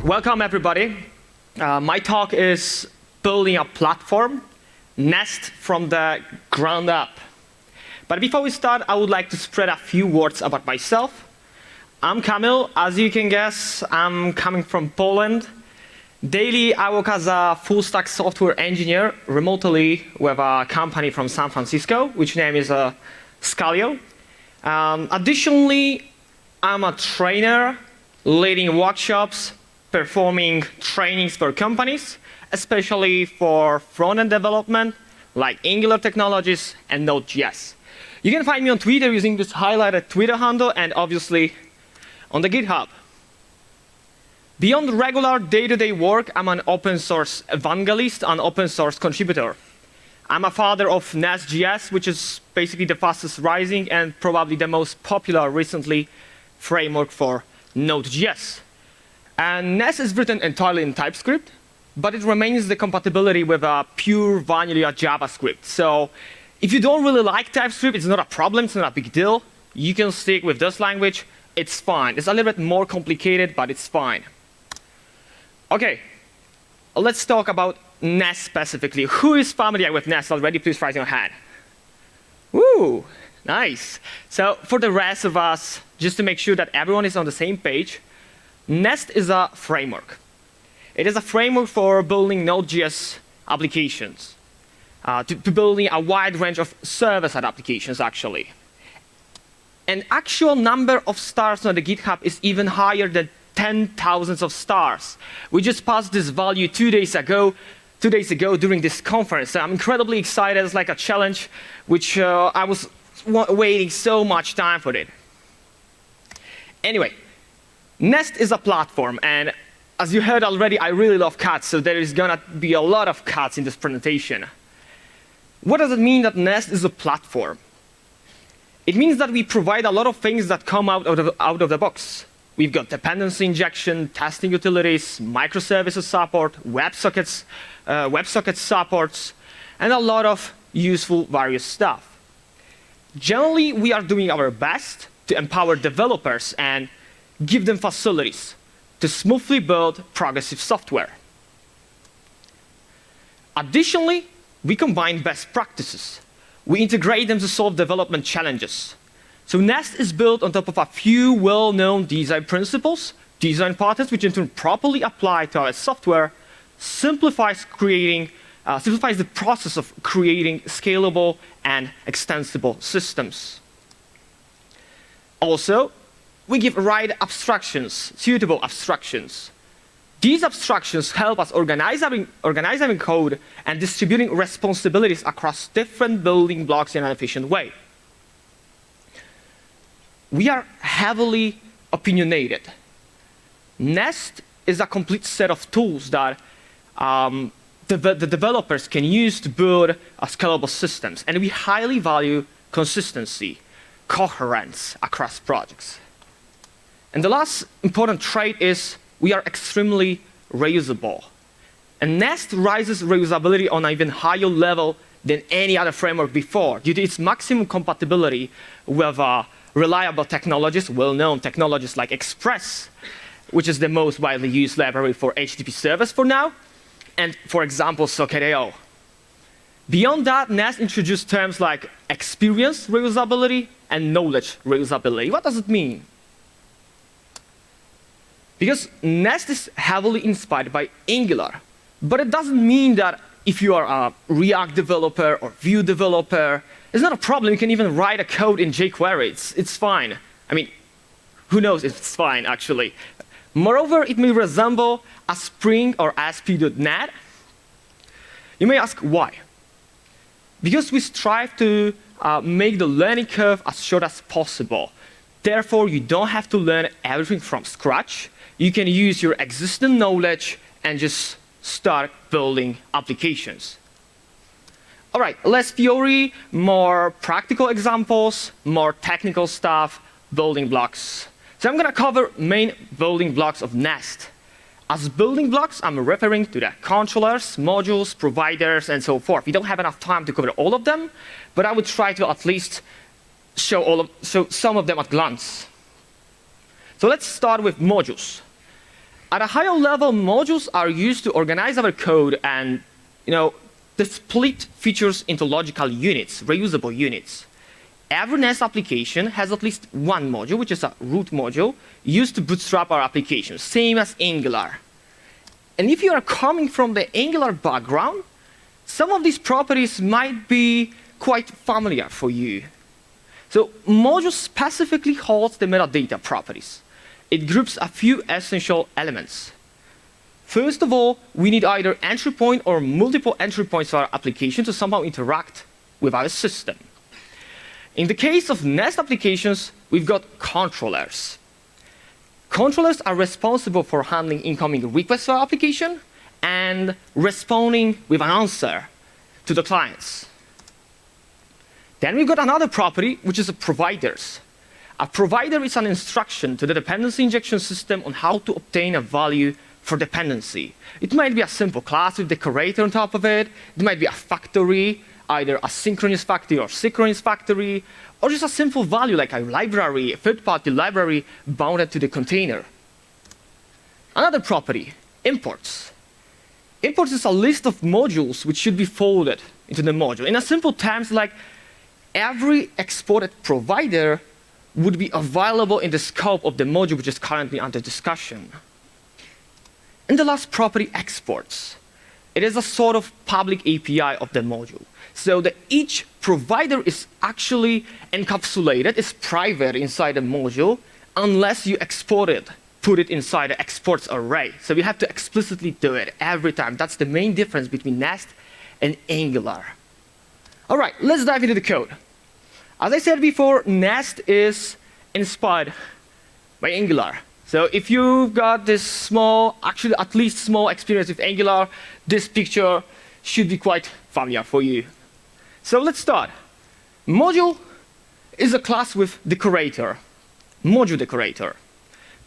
Welcome, everybody. My talk is building a platform, Nest from the ground up. But before we start, I would like to spread a few words about myself. I'm Kamil. As you can guess, I'm coming from Poland. Daily, I work as a full-stack software engineer remotely with a company from San Francisco, which name is Scalio. Additionally, I'm a trainer, leading workshops, performing trainings for companies, especially for front-end development, like Angular technologies and Node.js. You can find me on Twitter using this highlighted Twitter handle, and obviously on the GitHub. Beyond regular day-to-day work, I'm an open source evangelist and open source contributor. I'm a father of NestJS, which is basically the fastest rising and probably the most popular recently framework for Node.js. And Nest is written entirely in TypeScript, but it remains the compatibility with a pure vanilla JavaScript. So if you don't really like TypeScript, it's not a problem, it's not a big deal. You can stick with this language, it's fine. It's a little bit more complicated, but it's fine. OK, let's talk about Nest specifically. Who is familiar with Nest already? Please raise your hand. Woo, nice. So for the rest of us, just to make sure that everyone is on the same page, Nest is a framework. It is a framework for building Node.js applications, to building a wide range of server-side applications, actually. An actual number of stars on the GitHub is even higher than 10,000 of stars. We just passed this value 2 days ago during this conference. So I'm incredibly excited. It's like a challenge, which I was waiting so much time for it. Anyway, Nest is a platform, and as you heard already, I really love cats, so there is going to be a lot of cats in this presentation. What does it mean that Nest is a platform? It means that we provide a lot of things that come out of the box. We've got dependency injection, testing utilities, microservices support, WebSockets supports, and a lot of useful various stuff. Generally, we are doing our best to empower developers and give them facilities to smoothly build progressive software. Additionally, we combine best practices. We integrate them to solve development challenges. So Nest is built on top of a few well-known design principles, design patterns, which in turn properly apply to our software, simplifies the process of creating scalable and extensible systems. Also, we give right abstractions, suitable abstractions. These abstractions help us organizing code and distributing responsibilities across different building blocks in an efficient way. We are heavily opinionated. Nest is a complete set of tools that the developers can use to build scalable systems. And we highly value consistency, coherence across projects. And the last important trait is we are extremely reusable. And Nest rises reusability on an even higher level than any other framework before, due to its maximum compatibility with reliable technologies, well-known technologies like Express, which is the most widely used library for HTTP servers for now, and, for example, Socket.io. Beyond that, Nest introduced terms like experience reusability and knowledge reusability. What does it mean? Because Nest is heavily inspired by Angular, but it doesn't mean that if you are a React developer or Vue developer, it's not a problem. You can even write a code in jQuery. It's fine. I mean, who knows if it's fine, actually. Moreover, it may resemble a Spring or ASP.NET. You may ask why. Because we strive to make the learning curve as short as possible. Therefore, you don't have to learn everything from scratch. You can use your existing knowledge and just start building applications. All right, less theory, more practical examples, more technical stuff, building blocks. So I'm going to cover main building blocks of Nest. As building blocks, I'm referring to the controllers, modules, providers, and so forth. We don't have enough time to cover all of them, but I would try to at least show some of them at glance. So let's start with modules. At a higher level, modules are used to organize our code and to split features into logical units, reusable units. Every Nest application has at least one module, which is a root module, used to bootstrap our application, same as Angular. And if you are coming from the Angular background, some of these properties might be quite familiar for you. So module specifically holds the metadata properties. It groups a few essential elements. First of all, we need either entry point or multiple entry points for our application to somehow interact with our system. In the case of Nest applications, we've got controllers. Controllers are responsible for handling incoming requests for our application and responding with an answer to the clients. Then we've got another property, which is providers. A provider is an instruction to the dependency injection system on how to obtain a value for dependency. It might be a simple class with decorator on top of it. It might be a factory, either a synchronous factory or synchronous factory, or just a simple value like a library, a third-party library bounded to the container. Another property, imports. Imports is a list of modules which should be folded into the module. In a simple terms, like every exported provider would be available in the scope of the module which is currently under discussion. And the last property, exports. It is a sort of public API of the module. So that each provider is actually encapsulated, is private inside the module, unless you export it, put it inside the exports array. So you have to explicitly do it every time. That's the main difference between Nest and Angular. All right, let's dive into the code. As I said before, Nest is inspired by Angular. So if you've got this small, actually at least small experience with Angular, this picture should be quite familiar for you. So let's start. Module is a class with decorator, module decorator.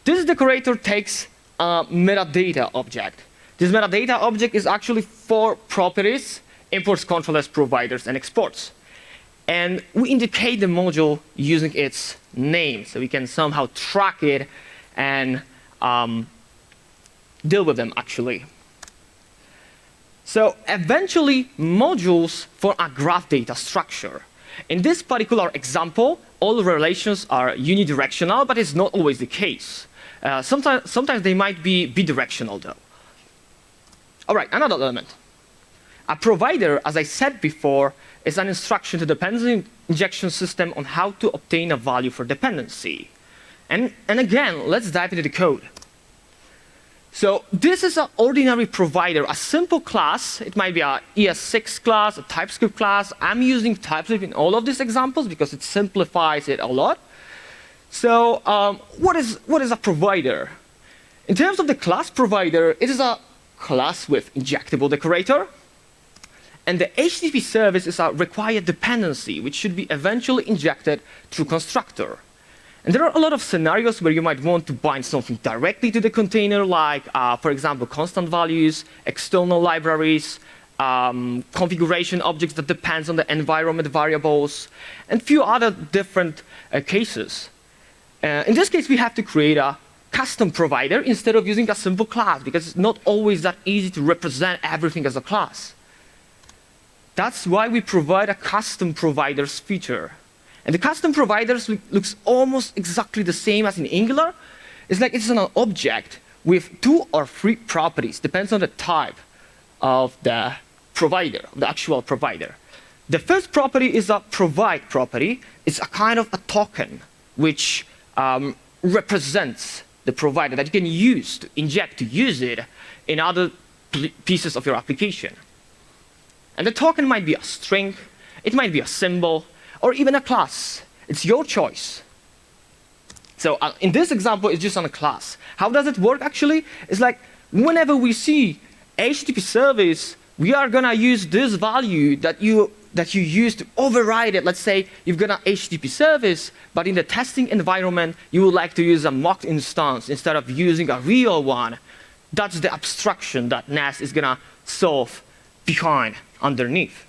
This decorator takes a metadata object. This metadata object is actually 4 properties: imports, controllers, providers, and exports. And we indicate the module using its name, so we can somehow track it and deal with them, actually. So eventually, modules form a graph data structure. In this particular example, all relations are unidirectional, but it's not always the case. Sometimes they might be bidirectional, though. All right, another element. A provider, as I said before, is an instruction to the dependency injection system on how to obtain a value for dependency. And again, let's dive into the code. So this is an ordinary provider, a simple class. It might be a ES6 class, a TypeScript class. I'm using TypeScript in all of these examples because it simplifies it a lot. So what is a provider? In terms of the class provider, it is a class with injectable decorator. And the HTTP service is a required dependency, which should be eventually injected through constructor. And there are a lot of scenarios where you might want to bind something directly to the container, like, for example, constant values, external libraries, configuration objects that depends on the environment variables, and a few other different cases. In this case, we have to create a custom provider instead of using a simple class, because it's not always that easy to represent everything as a class. That's why we provide a custom providers feature. And the custom providers looks almost exactly the same as in Angular. It's like it's an object with 2 or 3 properties, depends on the type of the provider, the actual provider. The first property is a provide property. It's a kind of a token which represents the provider that you can use to inject, to use it in other pieces of your application. And the token might be a string, it might be a symbol, or even a class. It's your choice. So in this example, it's just on a class. How does it work, actually? It's like whenever we see HTTP service, we are going to use this value that you use to override it. Let's say you've got an HTTP service, but in the testing environment, you would like to use a mocked instance instead of using a real one. That's the abstraction that Nest is going to solve behind, underneath.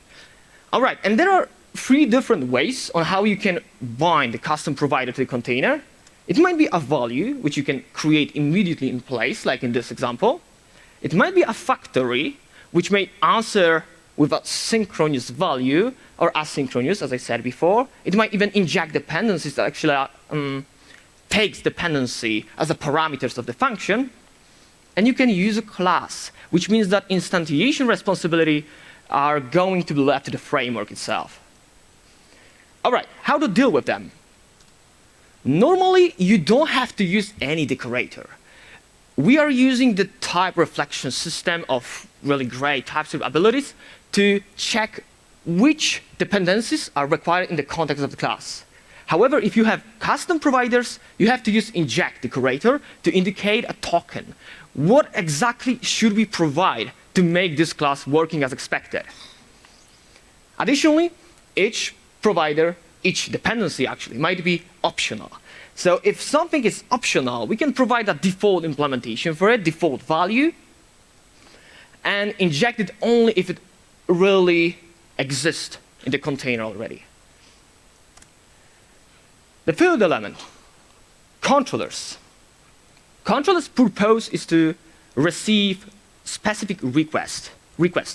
All right, and there are 3 different ways on how you can bind the custom provider to the container. It might be a value, which you can create immediately in place, like in this example. It might be a factory, which may answer with a synchronous value, or asynchronous, as I said before. It might even inject dependencies that actually takes dependency as the parameters of the function. And you can use a class, which means that instantiation responsibility are going to be left to the framework itself. All right, how to deal with them? Normally, you don't have to use any decorator. We are using the type reflection system of really great TypeScript abilities to check which dependencies are required in the context of the class. However, if you have custom providers, you have to use inject decorator to indicate a token. What exactly should we provide to make this class working as expected? Additionally, each provider, each dependency actually, might be optional. So if something is optional, we can provide a default implementation for it, default value, and inject it only if it really exists in the container already. The third element, controllers. Controllers' purpose is to receive specific requests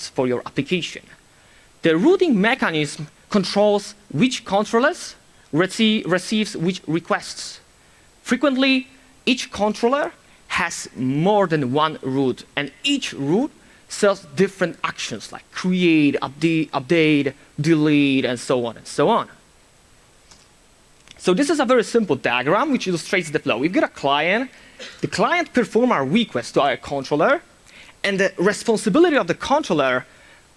for your application. The routing mechanism controls which controllers receives which requests. Frequently, each controller has more than one root, and each root sells different actions like create, update, delete, and so on and so on. So this is a very simple diagram which illustrates the flow. We've got a client. The client performs a request to our controller, and the responsibility of the controller,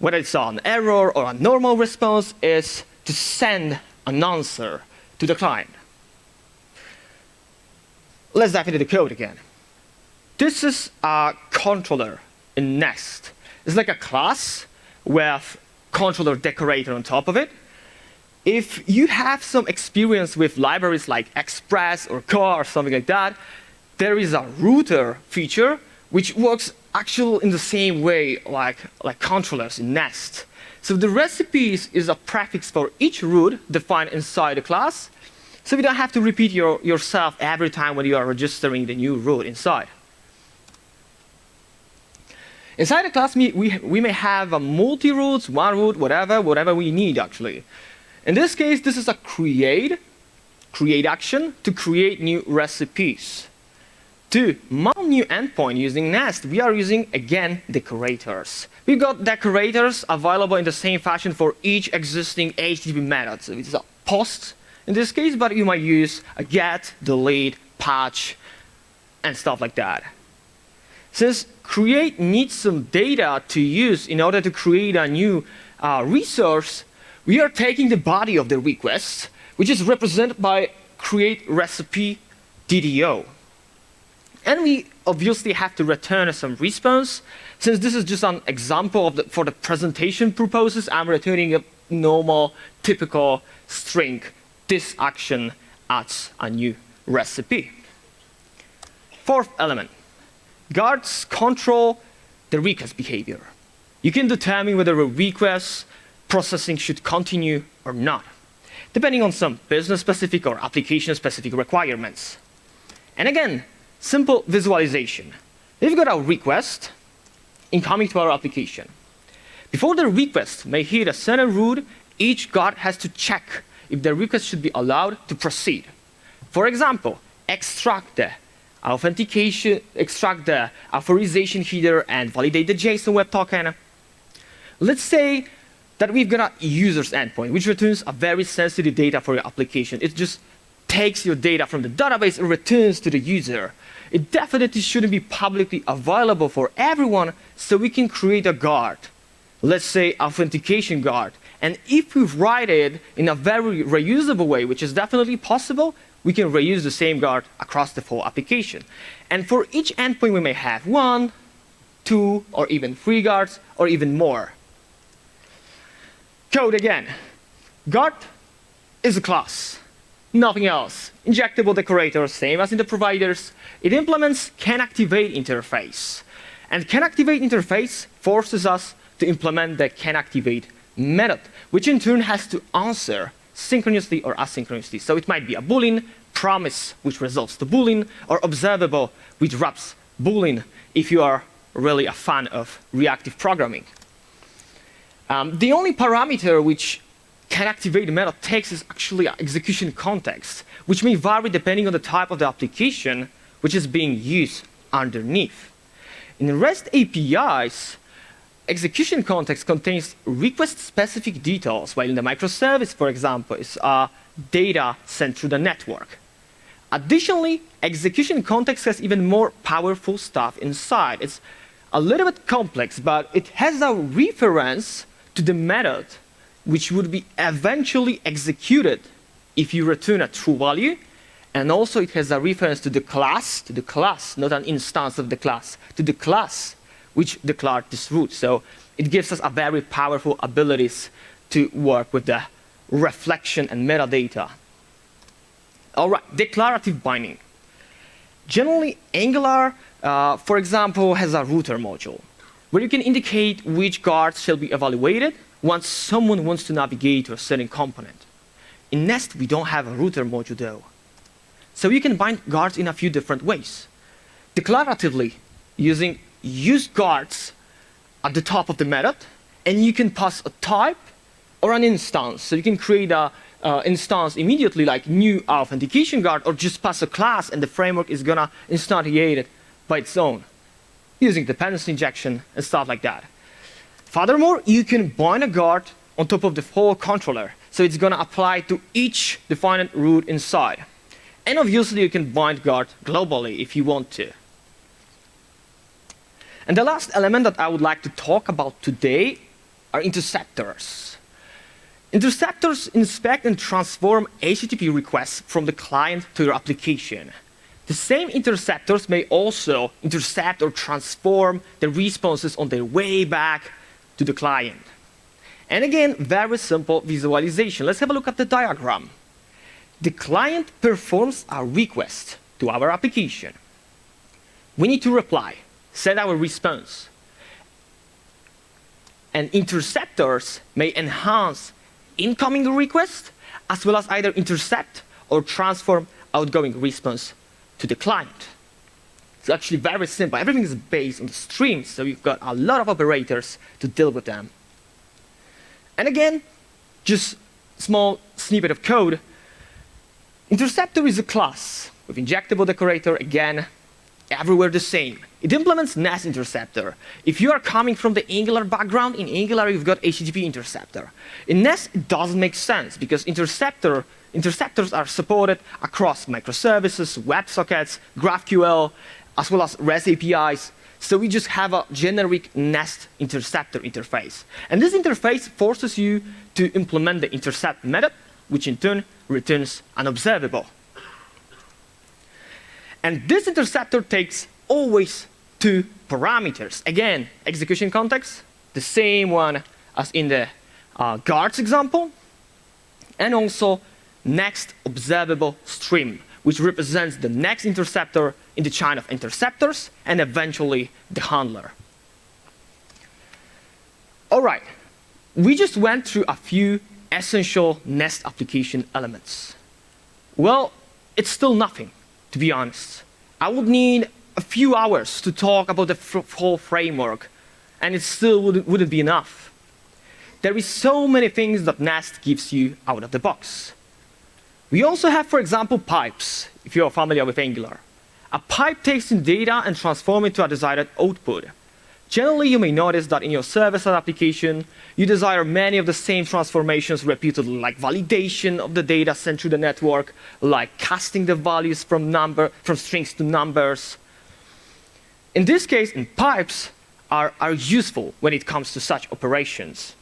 whether it's an error or a normal response, is to send an answer to the client. Let's dive into the code again. This is a controller in Nest. It's like a class with controller decorator on top of it. If you have some experience with libraries like Express or Core or something like that, there is a router feature which works actually in the same way like controllers in Nest. So the recipes is a prefix for each root defined inside the class, so you don't have to repeat yourself every time when you are registering the new root inside. Inside the class, we may have a multi-roots, one root, whatever we need actually. In this case, this is a create action to create new recipes. To mount new endpoint using Nest, we are using, again, decorators. We've got decorators available in the same fashion for each existing HTTP method. So it's a post in this case, but you might use a get, delete, patch, and stuff like that. Since create needs some data to use in order to create a new resource, we are taking the body of the request, which is represented by create recipe DDO. And we obviously have to return some response. Since this is just an example of for the presentation purposes, I'm returning a normal, typical string. This action adds a new recipe. Fourth element, guards control the request behavior. You can determine whether a request processing should continue or not, depending on some business-specific or application-specific requirements. And again, simple visualization. We've got a request incoming to our application. Before the request may hit a sender root, each guard has to check if the request should be allowed to proceed. For example, extract the authentication, extract the authorization header, and validate the JSON web token. Let's say that we've got a user's endpoint, which returns a very sensitive data for your application. It just takes your data from the database and returns to the user. It definitely shouldn't be publicly available for everyone, so we can create a guard. Let's say authentication guard. And if we write it in a very reusable way, which is definitely possible, we can reuse the same guard across the full application. And for each endpoint, we may have 1, 2, or even 3 guards, or even more. Code again. Guard is a class, nothing else. Injectable decorator, same as in the providers. It implements canActivate interface. And canActivate interface forces us to implement the canActivate method, which in turn has to answer synchronously or asynchronously. So it might be a Boolean, promise, which resolves the Boolean, or observable, which wraps Boolean, if you are really a fan of reactive programming. The only parameter which can activate the method text is actually execution context, which may vary depending on the type of the application which is being used underneath. In REST APIs, execution context contains request-specific details, while in the microservice, for example, is data sent through the network. Additionally, execution context has even more powerful stuff inside. It's a little bit complex, but it has a reference to the method which would be eventually executed if you return a true value. And also it has a reference to the class, not an instance of the class, to the class which declared this root. So it gives us a very powerful abilities to work with the reflection and metadata. All right, declarative binding. Generally, Angular, for example, has a router module where you can indicate which guards shall be evaluated once someone wants to navigate to a certain component. In Nest, we don't have a router module though. So you can bind guards in a few different ways. Declaratively, using useGuards at the top of the method, and you can pass a type or an instance. So you can create an instance immediately, like new authentication guard, or just pass a class, and the framework is gonna instantiate it by its own, using dependency injection and stuff like that. Furthermore, you can bind a guard on top of the whole controller, so it's gonna apply to each defined root inside. And obviously, you can bind guard globally if you want to. And the last element that I would like to talk about today are interceptors. Interceptors inspect and transform HTTP requests from the client to your application. The same interceptors may also intercept or transform the responses on their way back to the client. And again, very simple visualization. Let's have a look at the diagram. The client performs a request to our application. We need to reply, send our response. And interceptors may enhance incoming requests, as well as either intercept or transform outgoing response to the client. It's actually very simple. Everything is based on the streams, so you've got a lot of operators to deal with them. And again, just small snippet of code. Interceptor is a class with injectable decorator, again, everywhere the same. It implements Nest interceptor. If you are coming from the Angular background, in Angular you've got HTTP interceptor. In Nest, it doesn't make sense because interceptors are supported across microservices, WebSockets, GraphQL, as well as REST APIs. So we just have a generic Nest interceptor interface. And this interface forces you to implement the intercept method, which in turn returns an observable. And this interceptor takes always two parameters. Again, execution context, the same one as in the guards example, and also next observable stream, which represents the next interceptor in the chain of interceptors, and eventually the handler. All right, we just went through a few essential Nest application elements. Well, it's still nothing, to be honest. I would need a few hours to talk about the whole framework, and it still wouldn't be enough. There is so many things that Nest gives you out of the box. We also have, for example, pipes, if you're familiar with Angular. A pipe takes in data and transforms it to a desired output. Generally, you may notice that in your server-side application, you desire many of the same transformations repeatedly, like validation of the data sent through the network, like casting the values from strings to numbers. In this case, pipes are useful when it comes to such operations.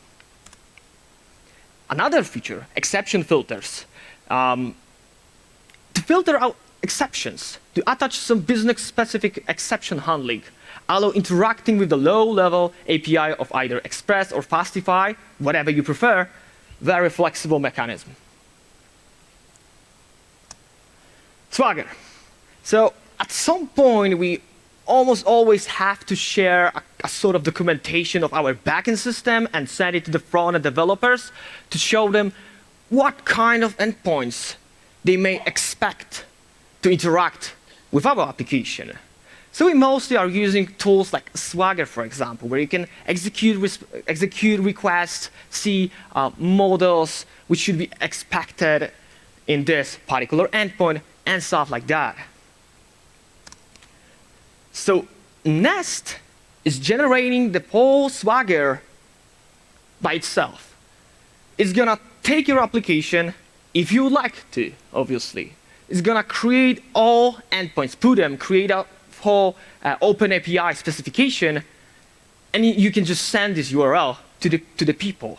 Another feature, exception filters. To filter out exceptions, to attach some business-specific exception handling, allow interacting with the low-level API of either Express or Fastify, whatever you prefer, very flexible mechanism. Swagger. So at some point, we almost always have to share a sort of documentation of our backend system and send it to the front-end developers to show them what kind of endpoints they may expect to interact with our application. So we mostly are using tools like Swagger, for example, where you can execute requests, see models which should be expected in this particular endpoint, and stuff like that. So Nest is generating the whole Swagger by itself. It's going to take your application, if you would like to, obviously. It's going to create all endpoints, put them, create a whole open API specification, and you can just send this URL to the people.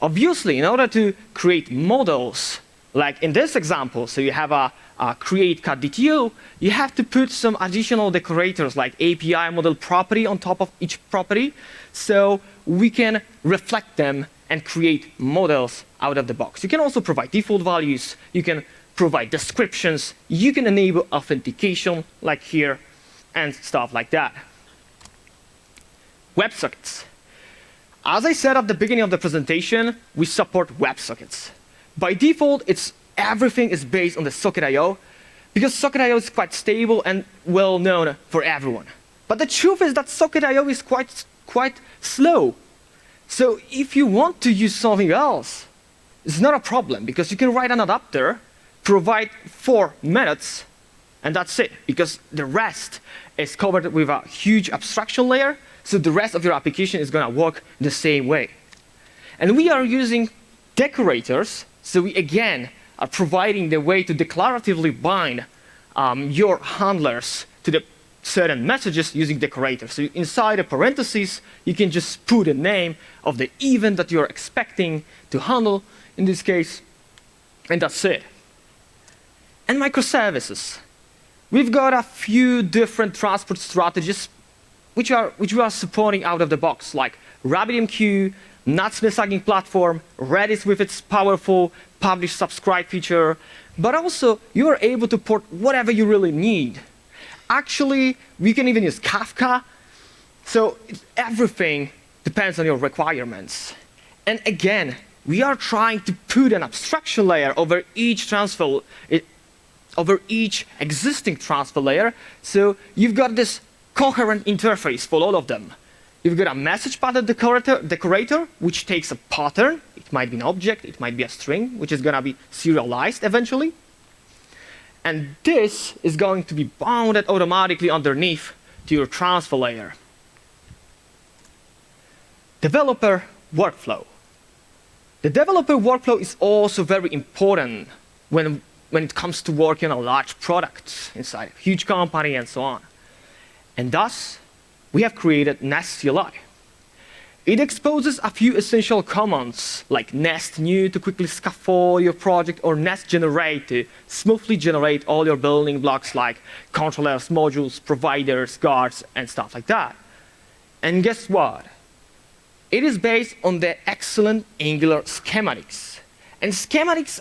Obviously, in order to create models, like in this example, so you have a create cat DTO, you have to put some additional decorators like API model property on top of each property, so we can reflect them and create models out of the box. You can also provide default values, you can provide descriptions, you can enable authentication like here, and stuff like that. WebSockets. As I said at the beginning of the presentation, we support WebSockets. By default, everything is based on the Socket.io, because Socket.io is quite stable and well known for everyone. But the truth is that Socket.io is quite slow. So if you want to use something else, it's not a problem, because you can write an adapter, provide 4 methods, and that's it, because the rest is covered with a huge abstraction layer, so the rest of your application is going to work the same way. And we are using decorators, so we again are providing the way to declaratively bind your handlers to the certain messages using decorators. So inside a parentheses, you can just put a name of the event that you're expecting to handle, in this case, and that's it. And microservices. We've got a few different transport strategies which we are supporting out of the box, like RabbitMQ, Nuts messaging platform, Redis with its powerful publish subscribe feature, but also you are able to port whatever you really need. Actually, we can even use Kafka, so everything depends on your requirements. And again, we are trying to put an abstraction layer over each over each existing transfer layer, so you've got this coherent interface for all of them. You've got a message pattern decorator, which takes a pattern. It might be an object, it might be a string, which is going to be serialized eventually. And this is going to be bounded automatically underneath to your transfer layer. Developer workflow. The developer workflow is also very important when it comes to working on large products inside a huge company and so on. And thus, we have created Nest CLI. It exposes a few essential commands like nest new to quickly scaffold your project, or nest generate to smoothly generate all your building blocks like controllers, modules, providers, guards, and stuff like that. And guess what? It is based on the excellent Angular schematics. And schematics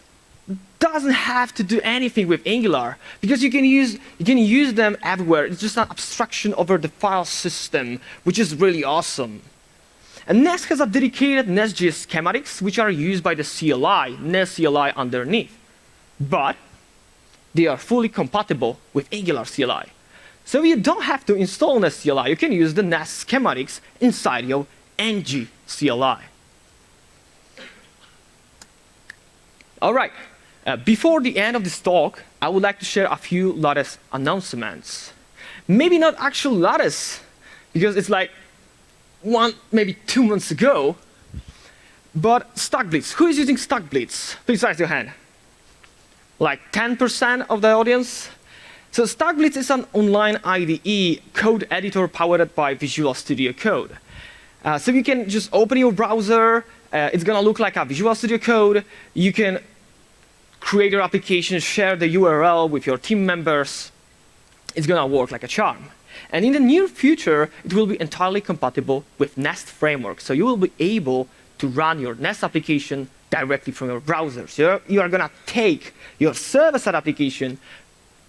doesn't have to do anything with Angular, because you can use them everywhere. It's just an abstraction over the file system, which is really awesome. And Nest has a dedicated NestJS schematics, which are used by the CLI, Nest CLI underneath. But they are fully compatible with Angular CLI. So you don't have to install Nest CLI. You can use the Nest schematics inside your ng CLI. All right. Before the end of this talk, I would like to share a few latest announcements. Maybe not actual latest, because it's like maybe 2 months ago. But StackBlitz. Who is using StackBlitz? Please raise your hand. Like 10% of the audience? So StackBlitz is an online IDE code editor powered by Visual Studio Code. So you can just open your browser. It's going to look like a Visual Studio Code. You can create your application, share the URL with your team members. It's going to work like a charm. And in the near future, it will be entirely compatible with Nest framework. So you will be able to run your Nest application directly from your browser. So you are going to take your server-side application,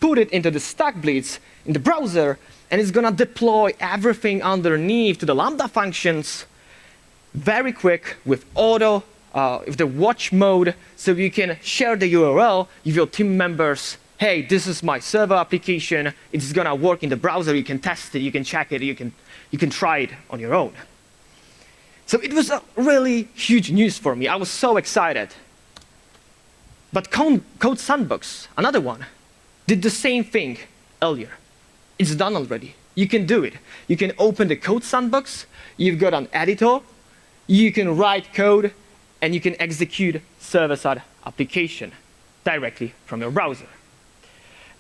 put it into the StackBlitz in the browser, and it's going to deploy everything underneath to the Lambda functions very quick with auto with the watch mode, so you can share the URL with your team members. Hey, this is my server application. It's gonna work in the browser. You can test it. You can check it. You can try it on your own. So it was a really huge news for me. I was so excited. But Code Sandbox, another one, did the same thing earlier. It's done already. You can do it. You can open the Code Sandbox. You've got an editor. You can write code, and you can execute server-side application directly from your browser.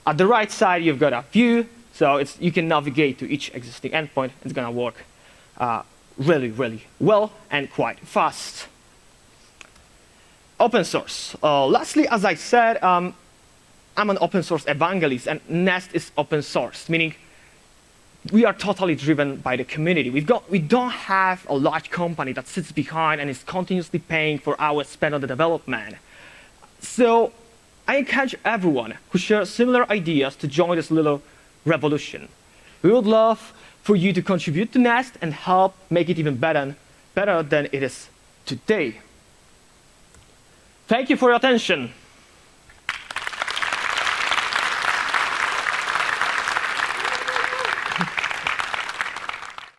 At the right side, you've got a view, so you can navigate to each existing endpoint. It's going to work really, really well and quite fast. Open source. Lastly, as I said, I'm an open source evangelist, and Nest is open source, meaning we are totally driven by the community. We don't have a large company that sits behind and is continuously paying for our spend on the development. So I encourage everyone who shares similar ideas to join this little revolution. We would love for you to contribute to Nest and help make it even better than it is today. Thank you for your attention.